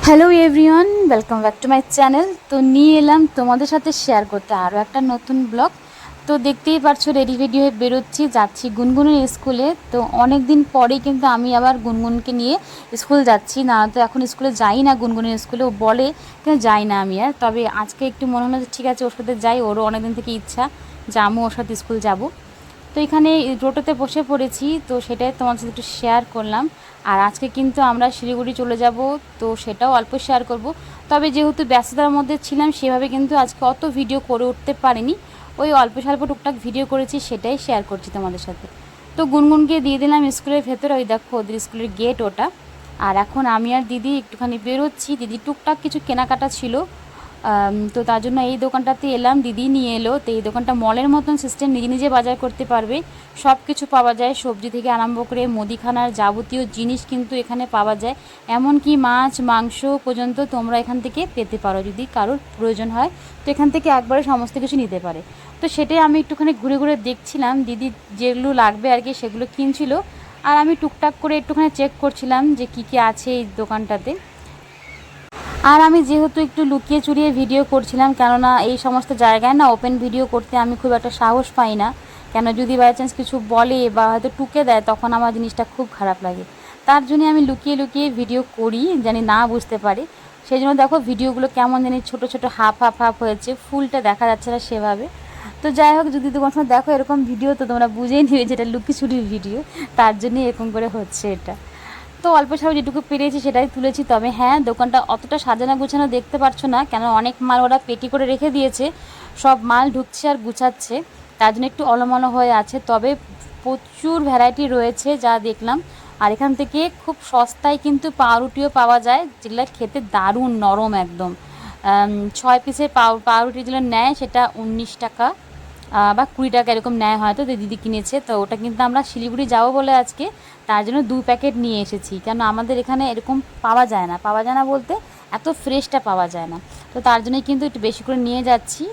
Hello everyone, welcome back to my channel. তো নিয়ে এলাম তোমাদের সাথে শেয়ার করতে আরও একটা নতুন ব্লগ। তো দেখতেই পারছো রেডি রেডি হয়ে বেরোচ্ছি, যাচ্ছি গুনগুনের স্কুলে। তো অনেক দিন পরেই কিন্তু আমি আবার গুনগুনকে নিয়ে স্কুল যাচ্ছি। না তো এখন স্কুলে যাই না, গুনগুনের স্কুলে ও বলে কিন্তু যাই না আমি আর। তবে আজকে একটু মনে হলো যে ঠিক আছে ওর সাথে যাই, ওরও অনেকদিন থেকে ইচ্ছা যে আমিও ওর সাথে স্কুল যাব। তো এখানে টোটোতে বসে পড়েছি, তো সেটাই তোমার সাথে একটু শেয়ার করলাম। আর আজকে কিন্তু আমরা শিলিগুড়ি চলে যাব, তো সেটাও অল্প শেয়ার করব। তবে যেহেতু ব্যস্ততার মধ্যে ছিলাম সেভাবে কিন্তু আজকে অত ভিডিও করে উঠতে পারিনি, ওই অল্প স্বল্প টুকটাক ভিডিও করেছি, সেটাই শেয়ার করছি তোমাদের সাথে। তো গুনগুনকে দিয়ে দিলাম স্কুলের ভেতরে, ওই দেখো ওদের স্কুলের গেট ওটা। আর এখন আমি আর দিদি একটুখানি বেরোচ্ছি, দিদি টুকটাক কিছু কেনাকাটা ছিল, তো তার জন্য এই দোকানটাতে এলাম, দিদি নিয়ে এলো। তো এই দোকানটা মলের মতন সিস্টেম, নিজে নিজে বাজার করতে পারবে, সব কিছু পাওয়া যায়, সবজি থেকে আরম্ভ করে মুদিখানার যাবতীয় জিনিস কিন্তু এখানে পাওয়া যায়। এমনকি মাছ মাংস পর্যন্ত তোমরা এখান থেকে পেতে পারো, যদি কারোর প্রয়োজন হয় তো এখান থেকে একবারে সমস্ত কিছু নিতে পারে। তো সেটাই আমি একটুখানি ঘুরে ঘুরে দেখছিলাম, দিদি যেগুলো লাগবে আর কি সেগুলো কিনছিল, আর আমি টুকটাক করে একটুখানি চেক করছিলাম যে কী কী আছে এই দোকানটাতে। আর আমি যেহেতু একটু লুকিয়ে চুরিয়ে ভিডিও করছিলাম, কেননা এই সমস্ত জায়গায় না ওপেন ভিডিও করতে আমি খুব একটা সাহস পাই না, কেন যদি বাই চান্স কিছু বলে বা হয়তো টুকে দেয় তখন আমার জিনিসটা খুব খারাপ লাগে। তার জন্য আমি লুকিয়ে লুকিয়ে ভিডিও করি, জানি না বুঝতে পারি। সেই জন্য দেখো ভিডিওগুলো কেমন জানি ছোটো ছোটো হাফ হাফ হাফ হয়েছে, ফুলটা দেখা যাচ্ছে না সেভাবে। তো যাই হোক, যদি তোমার সময় দেখো এরকম ভিডিও তো তোমরা বুঝেই নিবে যেটা লুকিয়ে চুরির ভিডিও, তার জন্যই এরকম করে হচ্ছে এটা। তো অল্প সময় যেটুকু পেরেছি সেটাই তুলেছি। তবে হ্যাঁ, দোকানটা অতটা সাজানো গুছানো দেখতে পারছো না, কেন অনেক মাল ওরা পেটি করে রেখে দিয়েছে, সব মাল ঢুকছে আর গুছাচ্ছে, তার জন্য একটু অলমলো হয়ে আছে। তবে প্রচুর ভ্যারাইটি রয়েছে যা দেখলাম। আর এখান থেকে খুব সস্তায় কিন্তু পাউরুটিও পাওয়া যায়, যেগুলো খেতে দারুণ নরম একদম। 6 পিসের পাউরুটি যেগুলো নেয় সেটা 19 টাকা বা 20 টাকা এরকম নেয় হয়তো, তো দিদি কিনেছে। তো ওটা কিন্তু আমরা শিলিগুড়ি যাবো বলে আজকে তার জন্য 2 প্যাকেট নিয়ে এসেছি, কেন আমাদের এখানে এরকম পাওয়া যায় না, পাওয়া যায় না বলতে এত ফ্রেশটা পাওয়া যায় না। তো তার জন্যই কিন্তু একটু বেশি করে নিয়ে যাচ্ছি।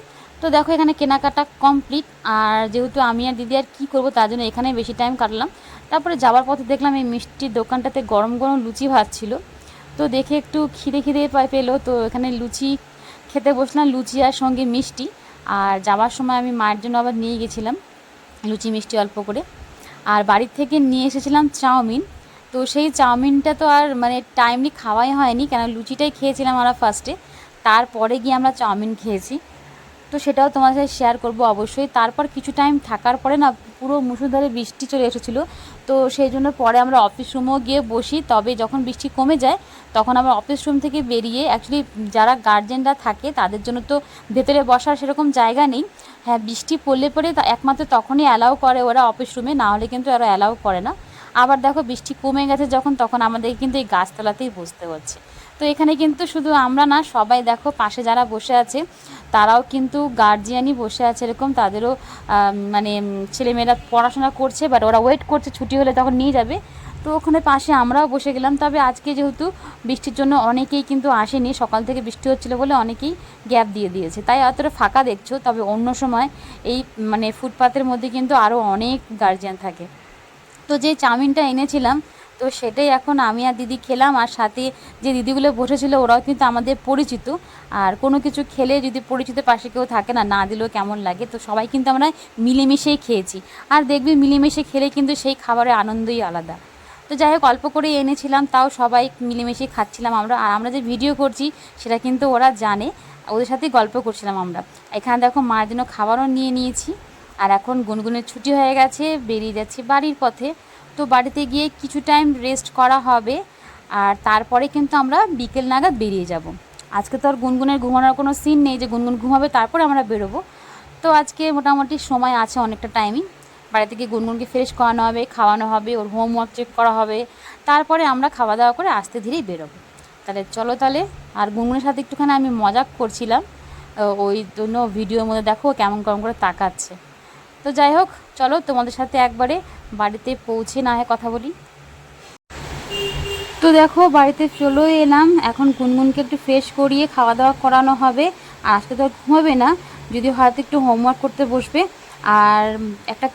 তো দেখো এখানে কেনাকাটা কমপ্লিট, আর যেহেতু আমি আর দিদি আর কী করবো তার জন্য এখানে বেশি টাইম কাটলাম। তারপরে যাওয়ার পথে দেখলাম এই মিষ্টির দোকানটাতে গরম গরম লুচি ভাজছিল, তো দেখে একটু খিদে খিদে পেলো, তো এখানে লুচি খেতে বসলাম, লুচি আর সঙ্গে মিষ্টি। আর যাওয়ার সময় আমি মায়ের জন্য আবার নিয়ে গেছিলাম লুচি মিষ্টি অল্প করে। আর বাড়ির থেকে নিয়ে এসেছিলাম চাউমিন। তো সেই চাউমিনটা তো আর মানে টাইমলি খাওয়াই হয়নি, কেন লুচিটাই খেয়েছিলাম আমরা ফার্স্টে, তারপরে গিয়ে আমরা চাউমিন খেয়েছি। তো সেটাও তোমার সাথে শেয়ার করব অবশ্যই। তারপর কিছু টাইম থাকার পরে না পুরো মুষলধারে বৃষ্টি চলে এসেছিলো, তো সেই জন্য পরে আমরা অফিস রুমেও গিয়ে বসি। তবে যখন বৃষ্টি কমে যায় তখন আমরা অফিস রুম থেকে বেরিয়ে, অ্যাকচুয়ালি যারা গার্জেনরা থাকে তাদের জন্য তো ভেতরে বসার সেরকম জায়গা নেই। হ্যাঁ, বৃষ্টি পড়লে পরে একমাত্র তখনই অ্যালাউ করে ওরা অফিস রুমে, না হলে কিন্তু ওরা অ্যালাউ করে না। আবার দেখো বৃষ্টি কমে গেছে যখন, তখন আমাদের কিন্তু এই গাছতলাতেই বসতে হচ্ছে। তো এখানে কিন্তু শুধু আমরা না, সবাই দেখো পাশে যারা বসে আছে তারাও কিন্তু গার্জিয়ানই বসে আছে এরকম, তাদেরও মানে ছেলেমেয়েরা পড়াশোনা করছে, বাট ওরা ওয়েট করছে ছুটি হলে তখন নিয়ে যাবে। তো ওখানে পাশে আমরাও বসে গেলাম। তবে আজকে যেহেতু বৃষ্টির জন্য অনেকেই কিন্তু আসেনি, সকাল থেকে বৃষ্টি হচ্ছিলো বলে অনেকেই গ্যাপ দিয়ে দিয়েছে, তাই অতটা ফাঁকা দেখছো। তবে অন্য সময় এই মানে ফুটপাতের মধ্যে কিন্তু আরও অনেক গার্জিয়ান থাকে। তো যে চাউমিনটা এনেছিলাম তো সেটাই এখন আমি আর দিদি খেলাম, আর সাথে যে দিদিগুলো বসেছিল ওরাও কিন্তু আমাদের পরিচিত। আর কোনো কিছু খেলে যদি পরিচিত পাশে কেউ থাকে না, না দিলেও কেমন লাগে, তো সবাই কিন্তু আমরা মিলেমিশেই খেয়েছি। আর দেখবি মিলেমিশে খেলে কিন্তু সেই খাবারের আনন্দই আলাদা। তো যাই হোক, অল্প করে এনেছিলাম, তাও সবাই মিলেমিশে খাচ্ছিলাম আমরা। আর আমরা যে ভিডিও করছি সেটা কিন্তু ওরা জানে, ওদের সাথেই গল্প করছিলাম আমরা। এখানে দেখো মায়ের জন্য খাবারও নিয়ে নিয়েছি। আর এখন গুনগুনের ছুটি হয়ে গেছে, বেরিয়ে যাচ্ছি বাড়ির পথে। তো বাড়িতে গিয়ে কিছু টাইম রেস্ট করা হবে, আর তারপরে কিন্তু আমরা বিকেল নাগাদ বেরিয়ে যাব। আজকে তো আর গুনগুনের ঘুমানোর কোনো সিন নেই যে গুনগুন ঘুমাবে তারপরে আমরা বেরোবো। তো আজকে মোটামুটি সময় আছে অনেকটা টাইমিং। বাড়িতে গিয়ে গুনগুনকে ফ্রেশ করানো হবে, খাওয়ানো হবে, ওর হোমওয়ার্ক চেক করা হবে, তারপরে আমরা খাওয়া দাওয়া করে আস্তে ধীরেই বেরোবো। তাহলে চলো তাহলে। আর গুনগুনের সাথে একটুখানি আমি মজা করছিলাম, ওই জন্য ভিডিওর মধ্যে দেখো কেমন কেমন করে তাকাচ্ছে। তো যাই হোক, চলো তোমাদের সাথে একবারে বাড়িতে পৌঁছে না হয় কথা বলি। তো দেখো বাড়িতে চলে এলাম, এখন গুনগুনকে একটু ফ্রেশ করিয়ে খাওয়া দাওয়া করানো হবে। আর আজকে তো ঘুমাবে না, যদি হয়তো একটু হোমওয়ার্ক করতে বসবে। আর একটা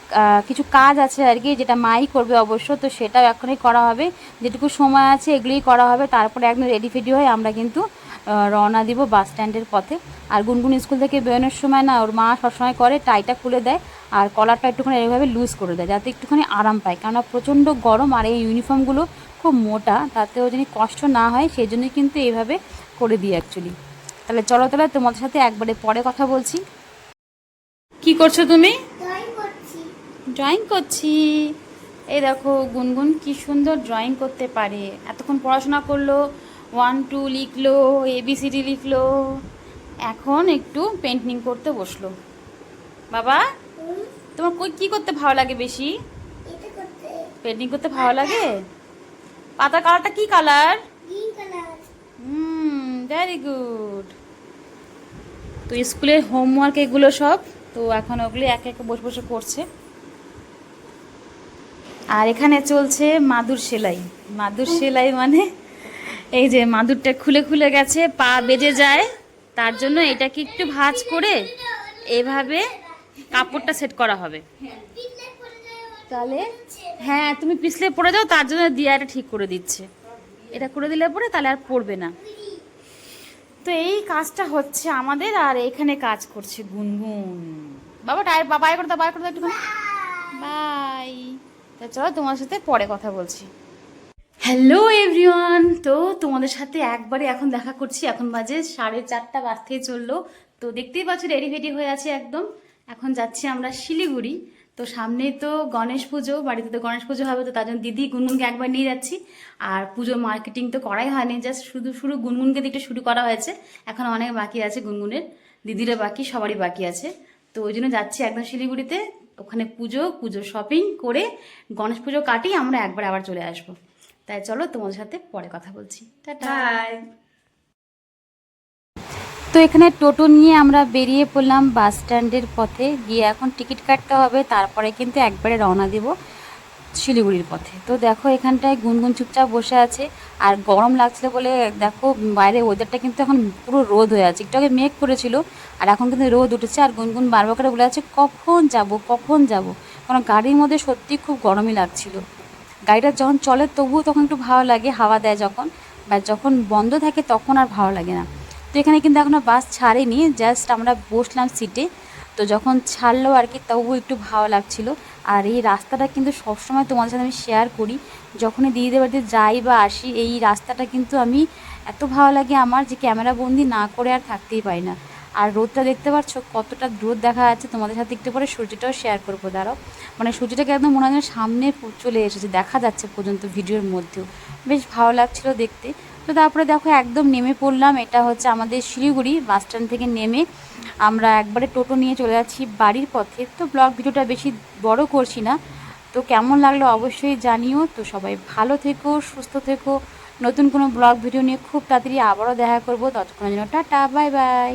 কিছু কাজ আছে আর কি, যেটা মাই করবে অবশ্য, তো সেটাও এখনই করা হবে। যেটুকু সময় আছে এগুলোই করা হবে, তারপরে একদম রেডি ফেডি হয়ে আমরা কিন্তু রওনা দিব বাস স্ট্যান্ডের পথে। আর গুনগুন স্কুল থেকে বেরোনোর সময় না ওর মা সবসময় করে টাইটা খুলে দেয় আর কলারটা একটুখানি এইভাবে লুজ করে দেয়, যাতে একটুখানি আরাম পায়, কেননা প্রচণ্ড গরম আর এই ইউনিফর্মগুলো খুব মোটা, তাতেও যদি কষ্ট না হয় সেই জন্যই কিন্তু এইভাবে করে দিই অ্যাকচুয়ালি। তাহলে চলো তাহলে তোমাদের সাথে একবারে পরে কথা বলছি। কি করছো তুমি? ড্রয়িং করছি। এই দেখো গুনগুন কি সুন্দর ড্রয়িং করতে পারে, এতক্ষণ পড়াশোনা করলো, 1 2 লিখলো, ABCD লিখলো, এখন একটু পেন্টিং করতে বসলো। বাবা, তোমার কী করতে ভালো লাগে বেশি? পেন্টিং করতে ভালো লাগে। পাতার কালারটা কি কালার? Very good. তো স্কুলের হোমওয়ার্ক এগুলো সব, তো এখন ওগুলো একে একে বসে বসে করছে। আর এখানে চলছে মাদুর সেলাই। মাদুর সেলাই মানে এই যে মাদুরটা খুলে খুলে গেছে, পা বেজে যায়, তার জন্য এটাকে একটু ভাঁজ করে এভাবে কাপড়টা সেট করা হবে। তাহলে হ্যাঁ, তুমি পিছলে পড়ে যাও, তার জন্য দিয়া এটা ঠিক করে দিচ্ছে। এটা করে দিলে পরে তাহলে আর পড়বে না। তো এই কাজটা হচ্ছে আমাদের, আর এখানে কাজ করছে গুনগুন। বাবা টায়ার বাই করে দাও, বাই করে দাও একটুখানি। বাই। তা চলো তোমার সাথে পরে কথা বলছি। হ্যালো এভরিওয়ান, তো তোমাদের সাথে একবারে এখন দেখা করছি। এখন বাজে 4:30 বাজতেই চললো। তো দেখতেই পাচ্ছ রেডি ফেডি হয়ে আছে একদম। এখন যাচ্ছি আমরা শিলিগুড়ি। তো সামনেই তো গণেশ পুজো, বাড়িতে তো গণেশ পুজো হবে, তো তার জন্য দিদি গুনগুনকে একবার নিয়ে যাচ্ছি। আর পুজো মার্কেটিং তো করাই হয়নি, জাস্ট শুধু গুনগুনকে দিকটা শুরু করা হয়েছে। এখন অনেক বাকি আছে, গুনগুনের দিদিরা বাকি, সবারই বাকি আছে। তো ওই জন্য যাচ্ছি একদম শিলিগুড়িতে, ওখানে পুজো শপিং করে গণেশ পুজো কাটিয়ে আমরা একবার আবার চলে আসবো। তাই চলো তোমাদের সাথে পরে কথা বলছি। টাটা। তো এখানে টোটো নিয়ে আমরা বেরিয়ে পড়লাম বাস স্ট্যান্ডের পথে গিয়ে, এখন টিকিট কাটতে হবে, তারপরে কিন্তু একবারে রওনা দিব শিলিগুড়ির পথে। তো দেখো এখানটায় গুনগুন চুপচাপ বসে আছে, আর গরম লাগছিল বলে দেখো বাইরে ওয়েদারটা কিন্তু এখন পুরো রোদ হয়ে আছে, একটু আগে মেঘ করেছিল আর এখন কিন্তু রোদ উঠেছে। আর গুনগুন বারবার করে বলে আছে কখন যাব, কারণ গাড়ির মধ্যে সত্যি খুব গরমই লাগছিল। গাড়িটা যখন চলে তবুও তখন একটু ভালো লাগে, হাওয়া দেয় যখন, বা যখন বন্ধ থাকে তখন আর ভালো লাগে না। তো এখানে কিন্তু এখনও বাস ছাড়েনি, জাস্ট আমরা বসলাম সিটে। তো যখন ছাড়লো আর কি তবুও একটু ভালো লাগছিল। আর এই রাস্তাটা কিন্তু সবসময় তোমাদের সাথে আমি শেয়ার করি, যখনই দিদিদের বাড়িতে যাই বা আসি, এই রাস্তাটা কিন্তু আমি এত ভালো লাগে আমার, যে ক্যামেরা বন্দি না করে আর থাকতেই পারি না। আর রোদটা দেখতে পাচ্ছ কতটা রোদ দেখা যাচ্ছে, তোমাদের সাথে একটু পরে সূর্যটাও শেয়ার করবো, দাঁড়াও। মানে সূর্যটাকে একদম মনে হয় সামনে চলে এসেছে, দেখা যাচ্ছে পর্যন্ত ভিডিওর মধ্যেও, বেশ ভালো লাগছিল দেখতে। তো তারপরে দেখো একদম নেমে পড়লাম, এটা হচ্ছে আমাদের শিলিগুড়ি বাস স্ট্যান্ড থেকে নেমে আমরা একবারে টোটো নিয়ে চলে যাচ্ছি বাড়ির পথে। তো ব্লগ ভিডিওটা বেশি বড় করছি না, তো কেমন লাগলো অবশ্যই জানিও। তো সবাই ভালো থেকো, সুস্থ থেকো, নতুন কোনো ব্লগ ভিডিও নিয়ে খুব তাড়াতাড়ি আবারও দেখা করবো, ততক্ষণের জন্য টাটা, বাই বাই।